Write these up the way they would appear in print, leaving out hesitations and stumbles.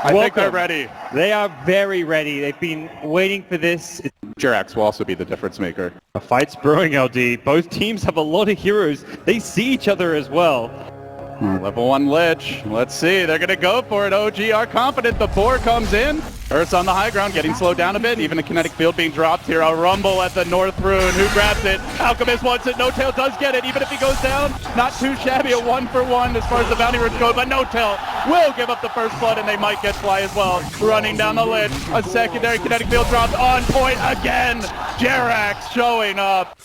I think they're ready. They are very ready. They've been waiting for this. Jirax will also be the difference maker. A fight's brewing, LD. Both teams have a lot of heroes. They see each other as well. Level 1 Lich. Let's see. They're going to go for it. OG are confident. The 4 comes in. Earth's on the high ground, getting slowed down a bit. Even a kinetic field being dropped here. A rumble at the North Rune. Who grabs it? Alchemist wants it. No-Tail does get it. Even if he goes down, not too shabby. A 1-for-1 as far as the bounty runes go. But No-Tail will give up the first blood, and they might get Fly as well. Running down the Lich. A secondary kinetic field dropped on point again. Jirax showing up.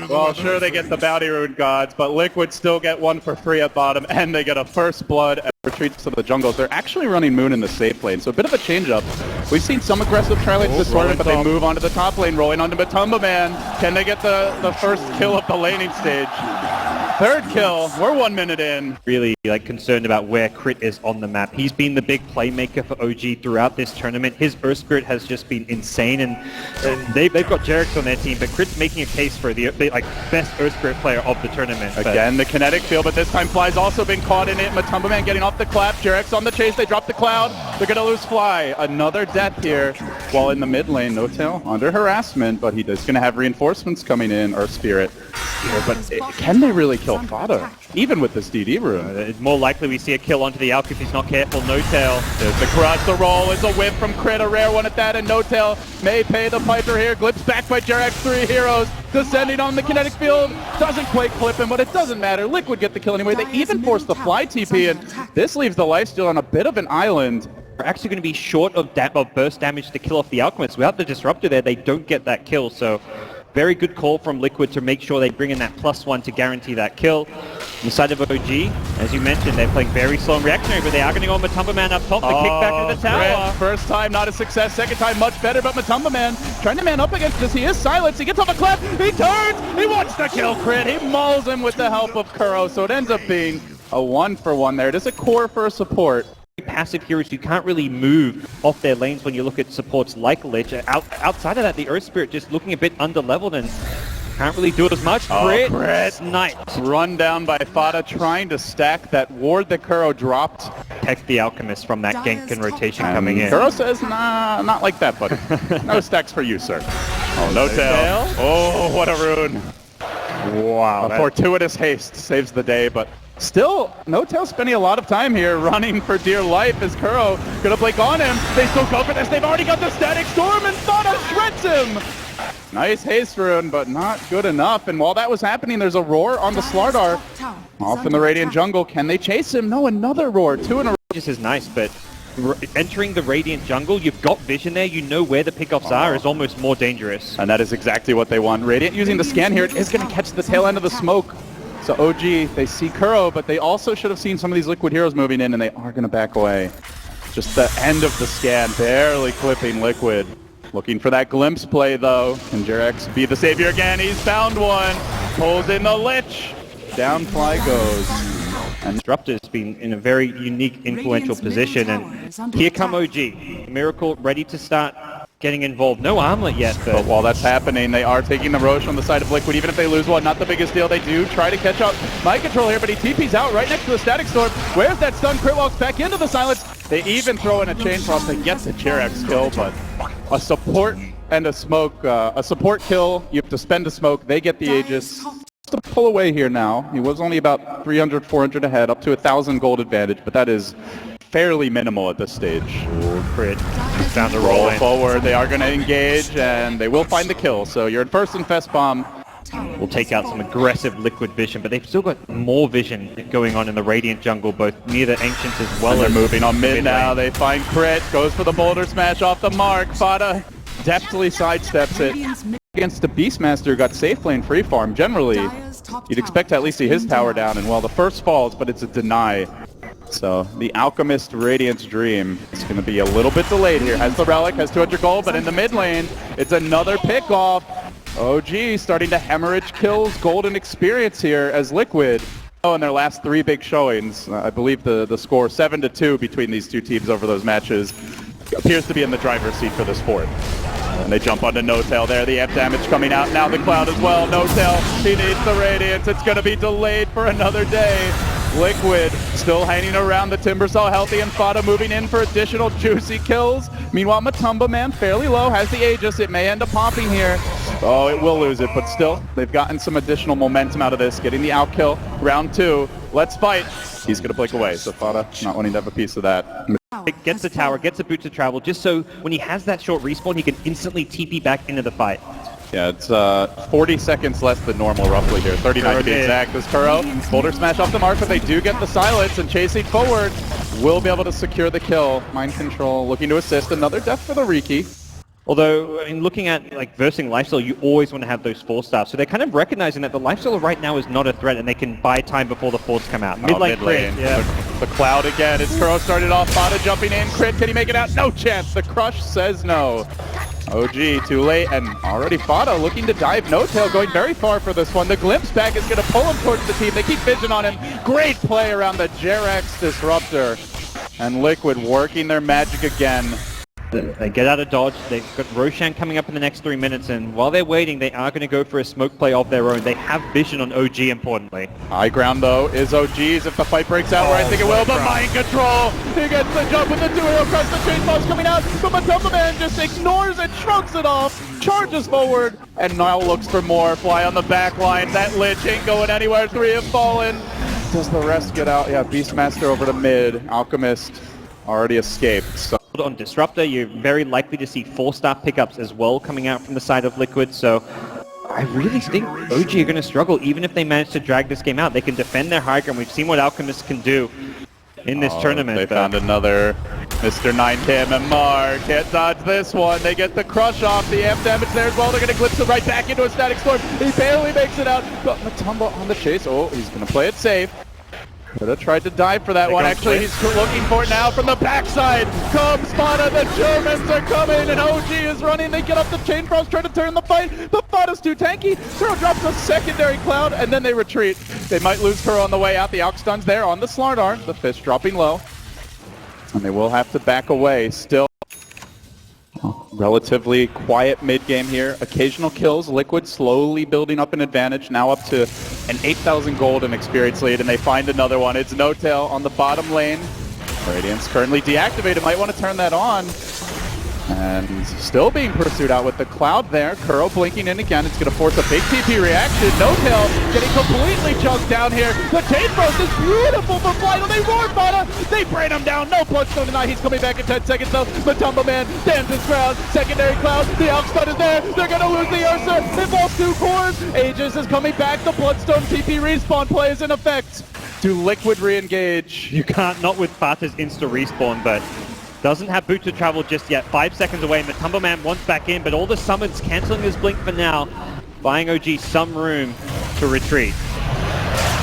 Well, sure, they get the bounty rune gods, but Liquid still get one for free at bottom, and they get a first blood and retreat to the jungles. They're actually running Moon in the safe lane, so a bit of a change-up. We've seen some aggressive tri-lanes this tournament, but they move onto the top lane, rolling onto Matumba Man. Can they get the first kill of the laning stage? Third kill. We're 1 minute in. Really concerned about where Crit is on the map. He's been the big playmaker for OG throughout this tournament. His Earth Spirit has just been insane, and they've got Jirax on their team, but Crit's making a case for the best Earth Spirit player of the tournament. Again, the kinetic field, but this time Fly's also been caught in it. Matumba Man getting off the clap. Jirax on the chase. They drop the cloud. They're going to lose Fly. Another death here. While in the mid lane, No-Tail under harassment, but he is going to have reinforcements coming in, Earth Spirit. But can they really kill Fada, even with this DD rune? It's more likely we see a kill onto the Alk if he's not careful. No-Tail. There's the cross, the roll. It's a whip from Crit, a rare one at that, and No-Tail may pay the piper here. Glips back by Jirax, 3 heroes. Descending on the kinetic field. Doesn't quite clip him, but it doesn't matter. Liquid get the kill anyway. They even force the Fly TP, and this leaves the lifesteal on a bit of an island. They're actually going to be short of burst damage to kill off the Alchemist. Without the Disruptor there, they don't get that kill, so very good call from Liquid to make sure they bring in that +1 to guarantee that kill. On the side of OG, as you mentioned, they're playing very slow and reactionary, but they are going to go on Matumba Man up top to kick back into the tower. First time, not a success. Second time, much better, but Matumba Man trying to man up against this. He is silenced. He gets off a clap. He turns. He wants to kill Crit. He mauls him with the help of Kuro, so it ends up being a 1-for-1 there. It is a core for a support. Passive heroes you can't really move off their lanes when you look at supports like Lich. Outside of that, the Earth Spirit just looking a bit under-leveled and can't really do it as much. Crit. Nice. Run down by Fada, trying to stack that ward that Kuro dropped. Protect the Alchemist from that gank and rotation coming in. Kuro says, nah, not like that, buddy. No stacks for you, sir. Oh, No-Tail. Oh, what a rune. Wow. A fortuitous haste saves the day, but still, No-Tail spending a lot of time here running for dear life as Kuro gonna blink on him. They still go for this. They've already got the Static Storm, and Fada shreds him. Nice haste rune, but not good enough. And while that was happening, there's a roar on the Slardar. Off in the Radiant jungle. Can they chase him? No, another roar. 2 in a row. This is nice, but entering the Radiant jungle, you've got vision there. You know where the pickoffs are is almost more dangerous. And that is exactly what they want. Radiant using the scan here is going to catch the tail end of the smoke. So OG, they see Kuro, but they also should have seen some of these Liquid heroes moving in, and they are going to back away. Just the end of the scan, barely clipping Liquid. Looking for that glimpse play, though. Can Jirax be the savior again? He's found one. Pulls in the Lich. Down Fly goes. And Disruptor's been in a very unique, influential position, and here come OG. Miracle ready to start getting involved. No armlet yet, but while that's happening, they are taking the Roche on the side of Liquid. Even if they lose one, not the biggest deal. They do try to catch up. Mind control here, but he TP's out right next to the Static Storm. Where's that stun? Crit walks back into the silence. They even throw in a chain frost to get the Jirax kill, but a support and a smoke, a support kill. You have to spend a smoke. They get the Aegis. To pull away here now. He was only about 300, 400 ahead, up to 1,000 gold advantage, but that is fairly minimal at this stage. Crit found the roll forward. They are going to engage, and they will find the kill. So you're in first and Fest Bomb. We'll take out some aggressive Liquid vision, but they've still got more vision going on in the Radiant jungle, both near the Ancients as well. They're moving on mid now. They find Crit, goes for the Boulder Smash off the mark. Fada deftly sidesteps it. Against the Beastmaster who got safe lane free farm. Generally, you'd expect to at least see his tower down, and well, the first falls, but it's a deny. So the Alchemist Radiant's Dream is going to be a little bit delayed here. Has the Relic, has 200 gold, but in the mid lane, it's another pickoff. OG starting to hemorrhage kills, gold, and experience here as Liquid. In their last 3 big showings, I believe the score 7-2 between these two teams over those matches appears to be in the driver's seat for this fourth. And they jump onto No-Tail there. The amp damage coming out. Now the Cloud as well. No-Tail, he needs the Radiance. It's going to be delayed for another day. Liquid still hanging around the Timbersaw healthy and Fada moving in for additional juicy kills. Meanwhile, Matumba Man fairly low, has the Aegis. It may end up popping here. Oh, it will lose it, but still, they've gotten some additional momentum out of this, getting the outkill. Round 2, let's fight. He's going to blink away, so Fada not wanting to have a piece of that. Gets the tower, gets a boot to travel, just so when he has that short respawn, he can instantly TP back into the fight. Yeah, it's 40 seconds less than normal roughly here. 39 to be exact. This Kuro, Boulder Smash off the mark, but they do get the silence, and chasing forward will be able to secure the kill. Mind Control looking to assist. Another death for the Riki. Although, I mean, looking at like versing Lifesteal, you always want to have those 4-stars. So they're kind of recognizing that the Lifesteal right now is not a threat, and they can buy time before the 4s come out. Mid-lane crit, yeah. The Cloud again. It's Kuro started off, Fada jumping in. Crit, can he make it out? No chance. The Crush says no. OG too late, and already Fada looking to dive. No Tail going very far for this one. The Glimpse back is going to pull him towards the team. They keep vision on him. Great play around the Jerax Disruptor. And Liquid working their magic again. They get out of dodge. They've got Roshan coming up in the next 3 minutes, and while they're waiting, they are going to go for a smoke play of their own. They have vision on OG, importantly. High ground, though, is OG's if the fight breaks out, where I think it will, but Mind Control! He gets the jump with the 2-hero crush, the chainsaws coming out, but Matumba Man just ignores it, shrugs it off, charges forward, and now looks for more. Fly on the back line. That Lich ain't going anywhere. 3 have fallen. Does the rest get out? Yeah, Beastmaster over to mid. Alchemist already escaped. So on Disruptor, you're very likely to see 4-star pickups as well coming out from the side of Liquid, so I really think OG are going to struggle even if they manage to drag this game out. They can defend their high ground. We've seen what Alchemists can do in this tournament. They found another Mr. 9K MMR. Can't dodge this one. They get the crush off. The amp damage there as well. They're going to glimpse it right back into a static storm. He barely makes it out, but Matumba on the chase. Oh, he's going to play it safe. Could have tried to dive for that one. Actually, he's looking for it now from the backside. Comes Fada, the Germans are coming, and OG is running. They get up the chain frost, trying to turn the fight, but Fada's too tanky. Kuro drops a secondary Cloud, and then they retreat. They might lose Kuro on the way out. The Ox Stun's there on the Slardar. The fish dropping low. And they will have to back away. Still relatively quiet mid-game here. Occasional kills. Liquid slowly building up an advantage. Now up to an 8,000 gold and experience lead, and they find another one. It's No Tail on the bottom lane. Radiance currently deactivated. Might want to turn that on. And still being pursued out with the Cloud there. Kuro blinking in again. It's going to force a big TP reaction. No Tail getting completely chunked down here. The Chain Frost is beautiful for Flight. They roar Fada. They brain him down. No Bloodstone tonight. He's coming back in 10 seconds though. Matumba Man dams his crowd. Secondary Cloud. The Outstun is there. They're going to lose the Ursa. It falls 2 cores. Aegis is coming back. The Bloodstone TP respawn play is in effect. Do Liquid re-engage? You can't, not with Fata's insta respawn, but doesn't have boot to travel just yet. 5 seconds away. Matumba Man wants back in, but all the summons cancelling his blink for now, buying OG some room to retreat.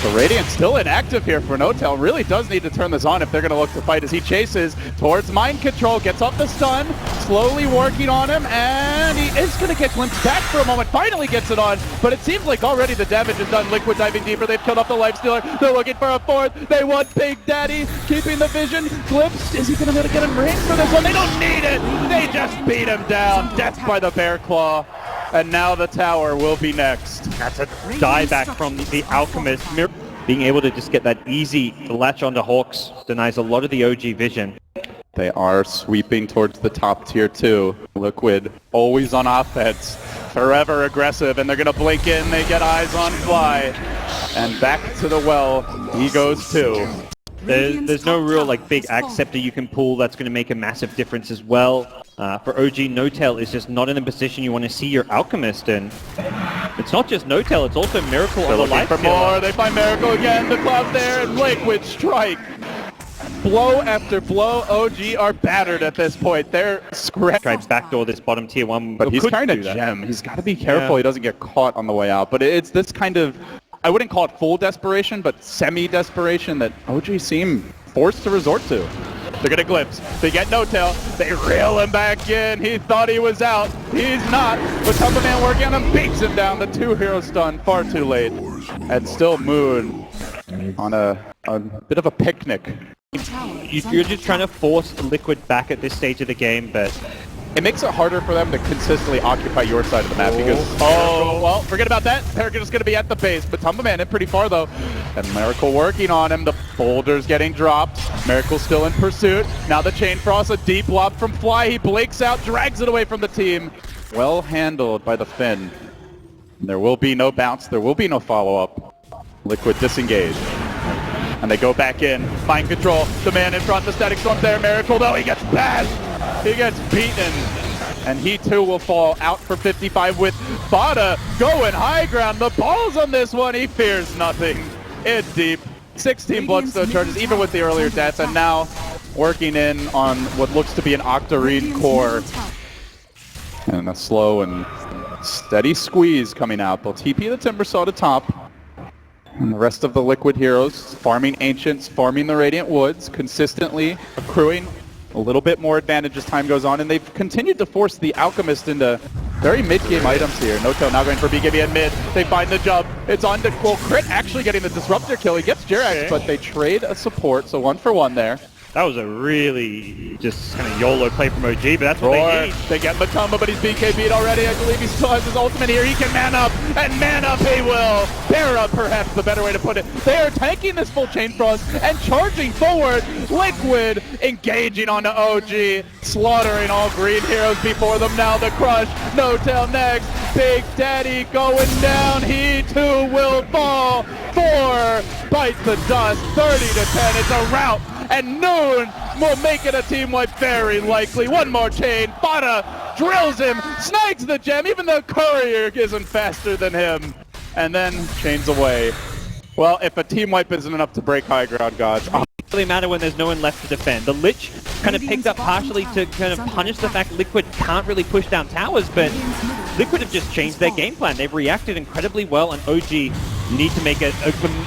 The Radiant still inactive here for No Tail. Really does need to turn this on if they're going to look to fight as he chases towards Mind Control. Gets off the stun, slowly working on him, and he is going to get glimpsed back for a moment. Finally gets it on, but it seems like already the damage is done. Liquid diving deeper. They've killed off the Lifestealer. They're looking for a 4th. They want Big Daddy, keeping the vision. Glimpsed. Is he going to be able to get him range for this one? They don't need it. They just beat him down. Death by the Bear Claw. And now the tower will be next. That's a dieback from the Alchemist. Being able to just get that easy latch onto Hawks denies a lot of the OG vision. They are sweeping towards the top tier too. Liquid always on offense, forever aggressive, and they're going to blink in. They get eyes on Fly. And back to the well he goes too. There's no real like big axe scepter you can pull that's going to make a massive difference as well. For OG, No Tail is just not in a position you want to see your Alchemist in. It's not just No Tail, it's also Miracle on the Lifestealer. For more, they find Miracle again, the Cloud's there, and Liquid strike. Blow after blow, OG are battered at this point. They're scratched. Tries backdoor this bottom tier 1. But he's kind of gem. He's got to be careful he doesn't get caught on the way out. But it's this kind of, I wouldn't call it full desperation, but semi-desperation that OG seem forced to resort to. They're going to glimpse. They get No Tail. They reel him back in. He thought he was out. He's not. Matumba Man working on him, beats him down. The 2-hero stun far too late. And still Moon on a bit of a picnic. You're just trying to force Liquid back at this stage of the game, but it makes it harder for them to consistently occupy your side of the map because, well, forget about that. They're just going to be at the base. But Tumba Man in pretty far, though. And Miracle working on him. The boulder's getting dropped. Miracle still in pursuit. Now the Chain Frost, a deep lob from Fly. He blinks out, drags it away from the team. Well handled by the Finn. And there will be no bounce. There will be no follow-up. Liquid disengaged. And they go back in. Find control. The man in front. The Static Storm there. Miracle, though. He gets bashed. He gets beaten, and he too will fall out for 55 with Bada going high ground. The balls on this one, he fears nothing. It's deep. 16 Bloodstone charges, even with the earlier deaths, and now working in on what looks to be an Octarine core. And a slow and steady squeeze coming out. They'll TP the Timbersaw to top. And the rest of the Liquid heroes farming Ancients, farming the Radiant Woods, consistently accruing a little bit more advantage as time goes on, and they've continued to force the Alchemist into very mid-game items here. Noto now going for BKB at mid. They find the jump. It's on to Crit actually getting the Disruptor kill. He gets Jirax, but they trade a support, so 1 for 1 there. That was a really just kind of YOLO play from OG, but that's what they need. They get Matumba, but he's BKB'd already. I believe he still has his ultimate here. He can man up, and man up he will. Pair up, perhaps the better way to put it. They are tanking this full Chain Frost and charging forward. Liquid engaging onto OG, slaughtering all green heroes before them. Now the crush. No Tail next. Big Daddy going down. He too will fall. 4 bite the dust. 30 to 10. It's a rout. And Noon will make it a team wipe very likely. One more chain. Bada drills him, snags the gem. Even the courier isn't faster than him. And then chains away. Well, if a team wipe isn't enough to break high ground, gods. It doesn't really matter when there's no one left to defend. The Lich kind of picked up partially to kind of punish the fact Liquid can't really push down towers, but Liquid have just changed their game plan. They've reacted incredibly well, and OG need to make a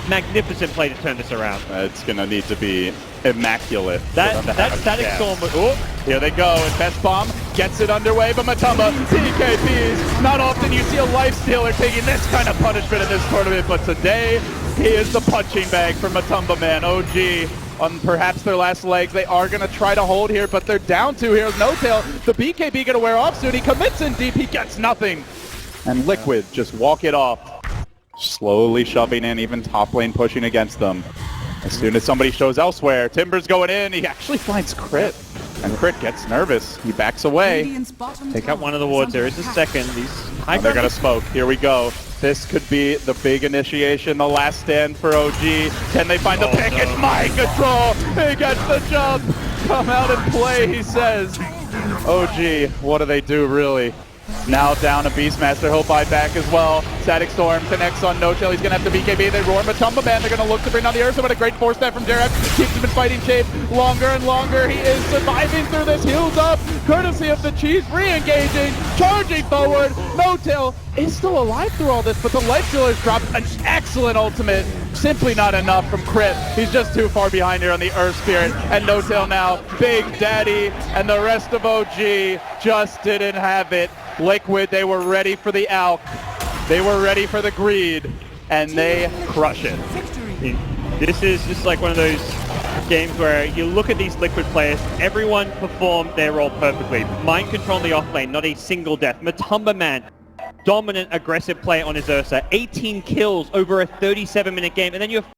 magnificent play to turn this around. It's going to need to be immaculate. That Static Storm, here they go, and Best Bomb gets it underway, but Matumba, TKPs, not often you see a life stealer taking this kind of punishment in this tournament, but today, he is the punching bag for Matumba Man. OG, on perhaps their last legs, they are going to try to hold here, but they're down 2 heroes, no tail. The BKB going to wear off soon, he commits in deep, he gets nothing. And Liquid just walk it off. Slowly shoving in, even top lane pushing against them. As soon as somebody shows elsewhere, Timber's going in, he actually finds Crit. And Crit gets nervous, he backs away. Take out one of the wards, there is a second. They're gonna smoke, here we go. This could be the big initiation, the last stand for OG. Can they find the pick? No. It's Mind Control! He gets the jump! Come out and play, he says. OG, what do they do really? Now down a Beastmaster, he'll buy back as well. Static Storm connects on No Tail, he's gonna have to BKB, they roar Matumba Man, they're gonna look to bring down the Ursa, but a great force step from Jirax, keeps him in fighting shape longer and longer, he is surviving through this, heals up, courtesy of the Cheese, re-engaging, charging forward, No Tail is still alive through all this, but the Life Stealers dropped an excellent ultimate, simply not enough from Crit, he's just too far behind here on the Earth Spirit, and No Tail now, Big Daddy, and the rest of OG just didn't have it. Liquid, they were ready for the Alk, they were ready for the greed, and they crush it. This is just like one of those games where you look at these Liquid players, everyone performed their role perfectly. Mind Control in the off lane, not a single death. Matumba Man, dominant, aggressive play on his Ursa. 18 kills over a 37-minute game, and then you have